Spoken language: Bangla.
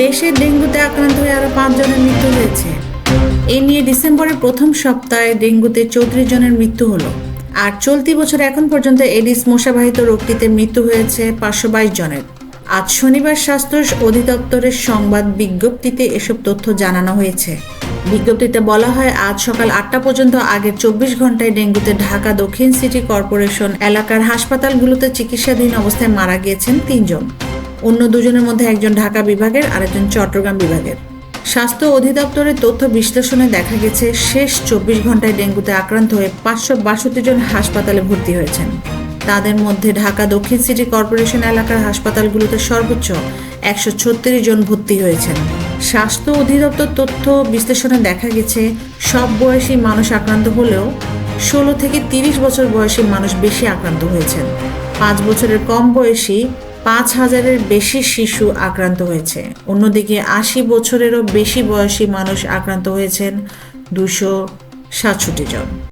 দেশে ডেঙ্গুতে আক্রান্ত হয়ে আরও 5 জনের মৃত্যু হয়েছে। এ নিয়ে ডিসেম্বরের প্রথম সপ্তাহে ডেঙ্গুতে 34 জনের মৃত্যু হলো। আর চলতি বছর এখন পর্যন্ত এডিস মশাবাহিত রোগটিতে মৃত্যু হয়েছে 522 জনের। আজ শনিবার স্বাস্থ্য অধিদপ্তরের সংবাদ বিজ্ঞপ্তিতে এসব তথ্য জানানো হয়েছে। বিজ্ঞপ্তিতে বলা হয়, আজ সকাল 8টা পর্যন্ত আগের 24 ঘন্টায় ডেঙ্গুতে ঢাকা দক্ষিণ সিটি কর্পোরেশন এলাকার হাসপাতালগুলোতে চিকিৎসাধীন অবস্থায় মারা গিয়েছেন 3 জন। অন্য 2 জনের মধ্যে একজন ঢাকা বিভাগের, আরেকজন চট্টগ্রাম বিভাগের। স্বাস্থ্য অধিদপ্তরের তথ্য বিশ্লেষণে দেখা গেছে, শেষ 24 ঘন্টায় ডেঙ্গুতে আক্রান্ত হয়ে 562 জন হাসপাতালে ভর্তি হয়েছেন। তাদের মধ্যে ঢাকা দক্ষিণ সিটি কর্পোরেশন এলাকার হাসপাতালগুলোতে সর্বোচ্চ 136 জন ভর্তি হয়েছেন। স্বাস্থ্য অধিদপ্তর তথ্য বিশ্লেষণে দেখা গেছে, সব বয়সী মানুষ আক্রান্ত হলেও 16 থেকে 30 বছর বয়সী মানুষ বেশি আক্রান্ত হয়েছেন। 5 বছরের কম বয়সী 5000-এর বেশি শিশু আক্রান্ত হয়েছে। অন্যদিকে 80 বছরেরও বেশি বয়সী মানুষ আক্রান্ত হয়েছেন 267 জন।